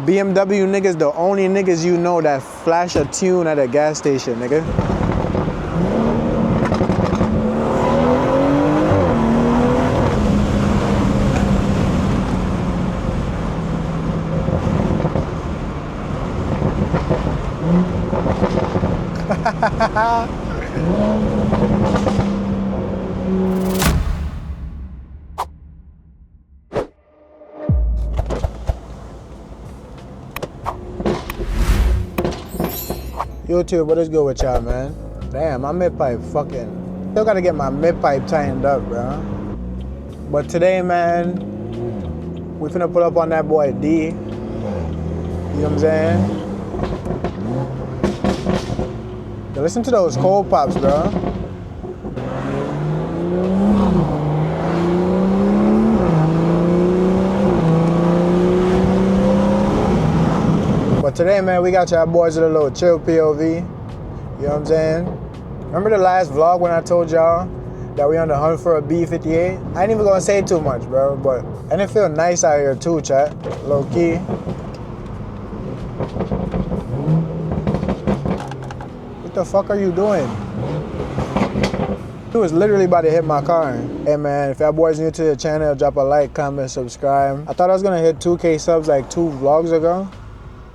BMW niggas the only niggas you know that flash a tune at a gas station, nigga. YouTube, what is good with y'all, man? Damn, my mid-pipe fucking... Still gotta get my mid-pipe tightened up, bro. But today, man, we finna pull up on that boy D. You know what I'm saying? Yo, listen to those cold pops, bro. But today, man, we got y'all boys with a little chill POV. You know what I'm saying? Remember the last vlog when I told y'all that we on the hunt for a B58? I ain't even gonna say too much, bro, but... And it feel nice out here too, chat. Low key. What the fuck are you doing? He was literally about to hit my car. Hey man, if y'all boys new to the channel, drop a like, comment, subscribe. I thought I was gonna hit 2K subs like 2 vlogs ago,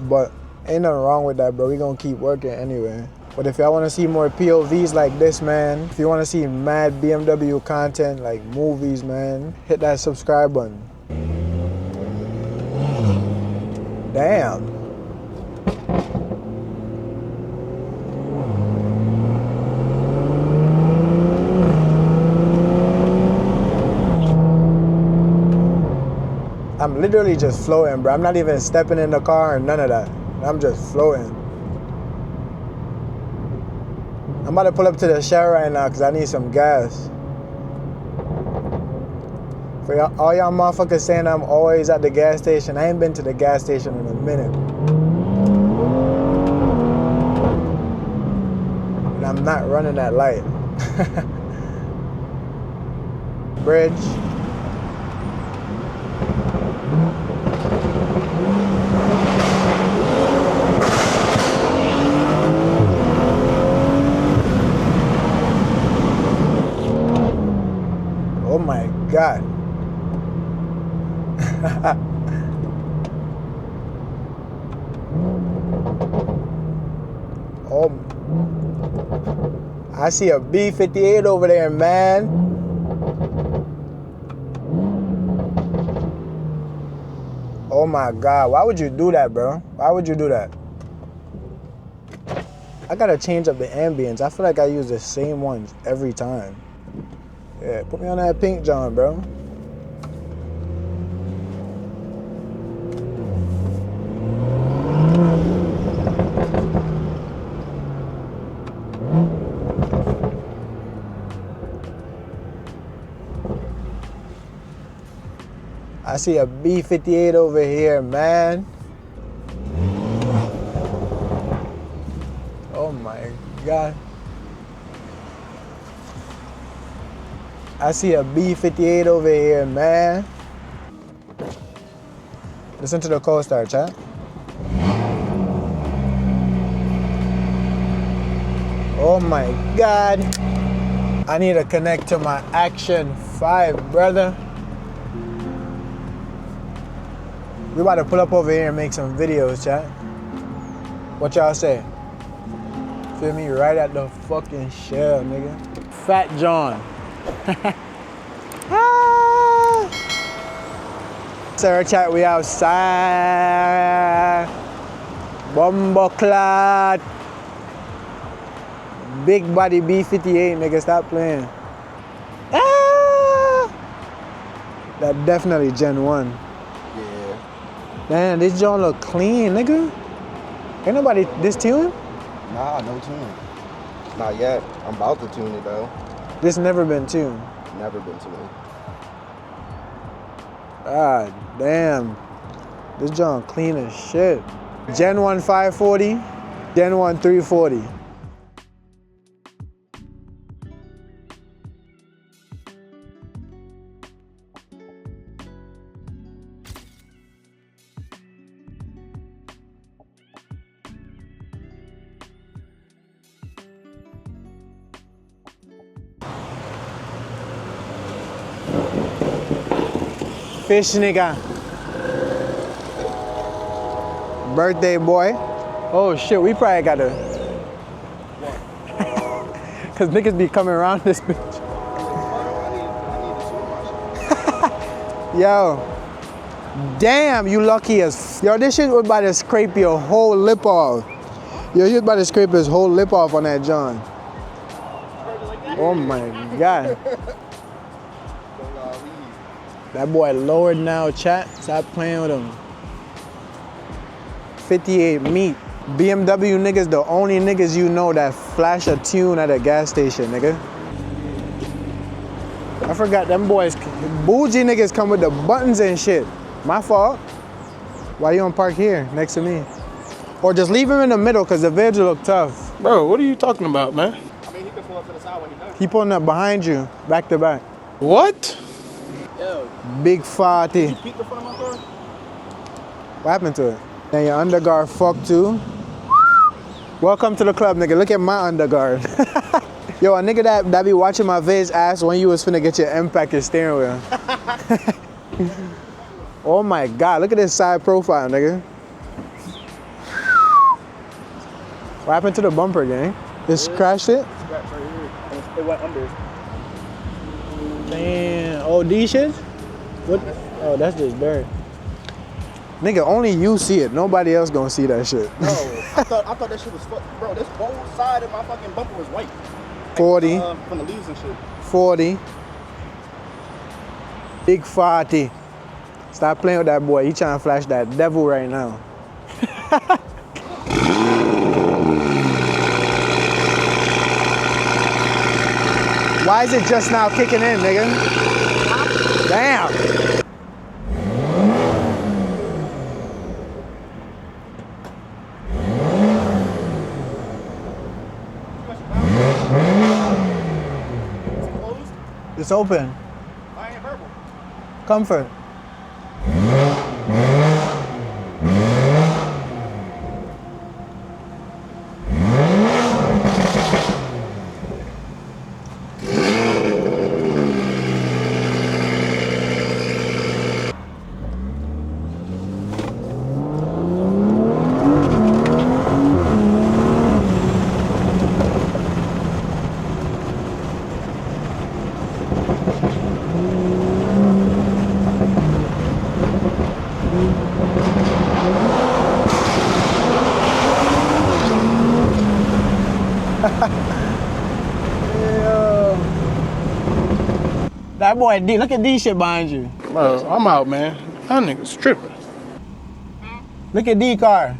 but ain't nothing wrong with that, bro. We gonna keep working anyway. But if y'all wanna see more POVs like this, man, if you wanna see mad BMW content like movies, man, hit that subscribe button. Damn. I'm literally just floating, bro. I'm not even stepping in the car or none of that. I'm just floating. I'm about to pull up to the Shell right now because I need some gas. For y'all, all y'all motherfuckers saying I'm always at the gas station, I ain't been to the gas station in a minute. And I'm not running that light. Bridge. Oh my God. Oh, I see a B58 over there, man. Oh my God, why would you do that, bro? Why would you do that? I gotta change up the ambience. I feel like I use the same ones every time. Yeah, put me on that pink John, bro. I see a B58 over here, man. Oh my God. I see a B58 over here, man. Listen to the co-star, chat. Oh my God. I need to connect to my Action 5, brother. We about to pull up over here and make some videos, chat. What y'all say? Feel me? Right at the fucking Shell, nigga. Fat John. Ah. Sir, chat, we outside. Bumbleclad. Big body B58, nigga, stop playing. Ah. That definitely Gen 1. Yeah. Damn, this joint look clean, nigga. Ain't nobody this tune? Nah, no tune. Not yet. I'm about to tune it though. This never been tuned. Never been tuned. God damn. This joint clean as shit. Gen 1 540, Gen 1 340. Fish nigga. Birthday boy. Oh shit, we probably gotta. Cause niggas be coming around this bitch. Yo. Damn, you lucky as. Yo, this shit was about to scrape your whole lip off. Yo, you was about to scrape his whole lip off on that John. Oh my God. That boy lowered now, chat. Stop playing with him. 58 meat. BMW niggas, the only niggas you know that flash a tune at a gas station, nigga. I forgot them boys. Bougie niggas come with the buttons and shit. My fault. Why you don't park here next to me? Or just leave him in the middle because the vids look tough. Bro, what are you talking about, man? I mean, he can pull up to the side when he does. He pulling up behind you, back to back. What? Yo, Big fatty. you peek the front of my car? What happened to it? Then your underguard fucked too. Welcome to the club, nigga. Look at my underguard. Yo, a nigga that be watching my vids asked when you was finna get your impact your steering wheel. Oh my God, look at this side profile, nigga. What happened to the bumper, gang? Just crashed it? Scratch right here. It went under. Damn. Oh, these shit? What? Oh, that's just dirt. Nigga, only you see it. Nobody else gonna see that shit. No, I thought that shit was fucked. Bro, this whole side of my fucking bumper was white. 40. From the leaves and shit. 40. Big fatty. Stop playing with that boy. He trying to flash that devil right now. Why is it just now kicking in, nigga? Damn. Is it closed? It's open. Why ain't it purple? Comfort. That boy D, look at D shit behind you. Bro, I'm out, man. That nigga's tripping. Look at D car.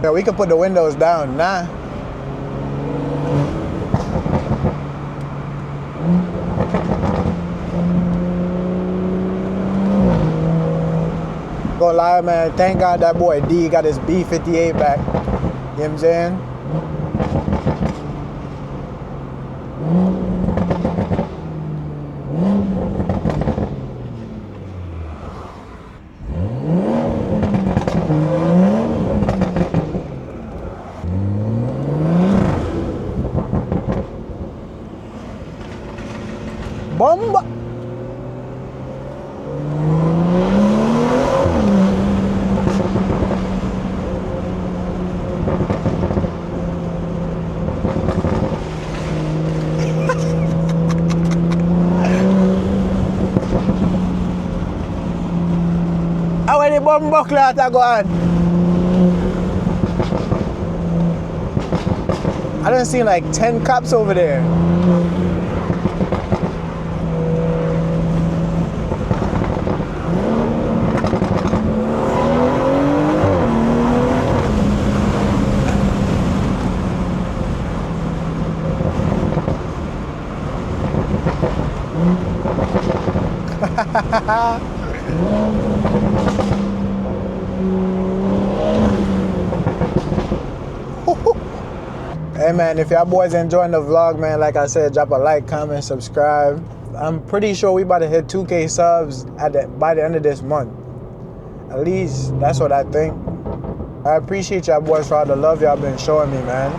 Yeah, we can put the windows down now. Go lie, man. Thank God that boy D got his B58 back. You know what I'm saying? Bomba! Bumbo cloth I go on. I done seen like 10 cops over there. Hey man, if y'all boys enjoying the vlog, man, like I said, drop a like, comment, subscribe. I'm pretty sure we about to hit 2K subs by the end of this month. At least that's what I think. I appreciate y'all boys for all the love y'all been showing me, man.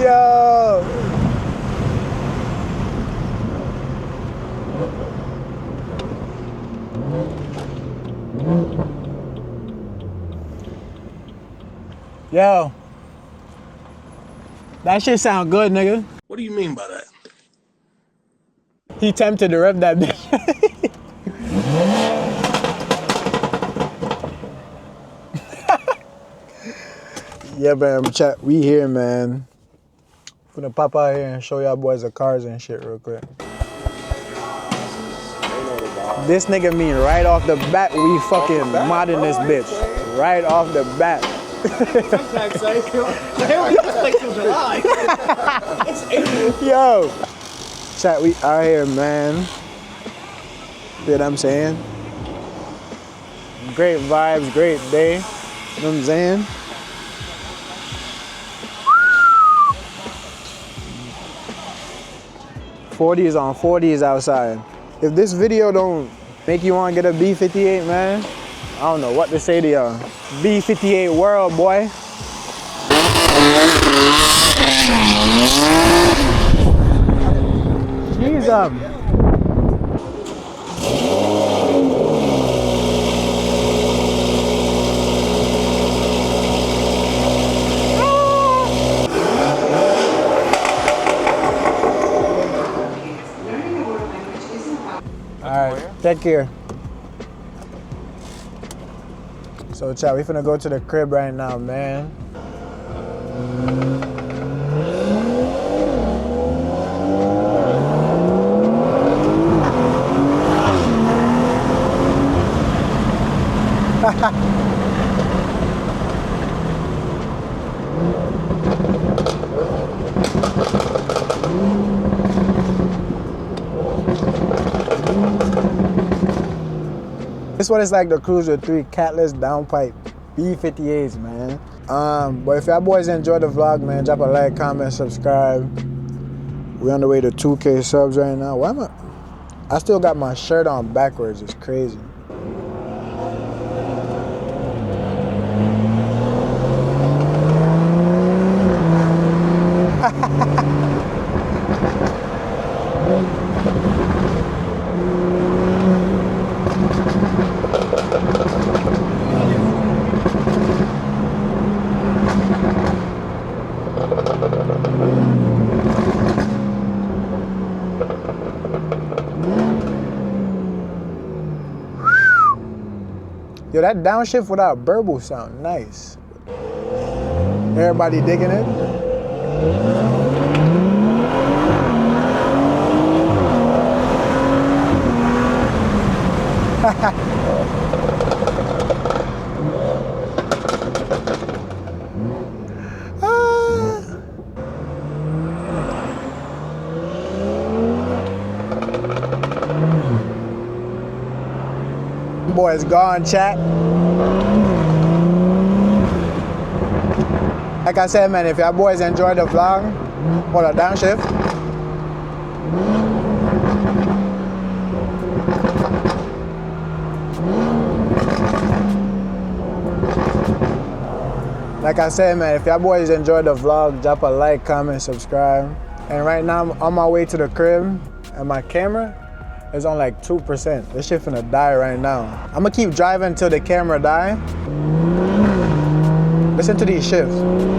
Yo! Yo! That shit sound good, nigga. What do you mean by that? He tempted to rev that bitch. Yeah, man, chat. We here, man. Gonna pop out here and show y'all boys the cars and shit real quick. This nigga mean right off the bat we fucking modding this bitch. Right off the bat. Sometimes say, hell, we just wait till July. It's April. Yo, chat, we out here, man. You know what I'm saying? Great vibes, great day. You know what I'm saying? '40s on 40s outside. If this video don't make you want to get a B58, man, I don't know what to say to y'all. B58 world, boy. Jesus. Alright, take care. So chat, we finna go to the crib right now, man. This one is like the Cruiser 3 catless downpipe B58s, man. But if y'all boys enjoy the vlog, man, drop a like, comment, subscribe. We're on the way to 2K subs right now. Why am I still got my shirt on backwards. It's crazy. Yo, that downshift without burble sound nice. Everybody digging it? Boys gone, chat. Like I said, man, if y'all boys enjoy the vlog, What, a downshift? Like I said, man, if y'all boys enjoyed the vlog, drop a like, comment, subscribe. And right now, I'm on my way to the crib, and my camera is on like 2%. This shit finna die right now. I'm gonna keep driving until the camera die. Listen to these shifts.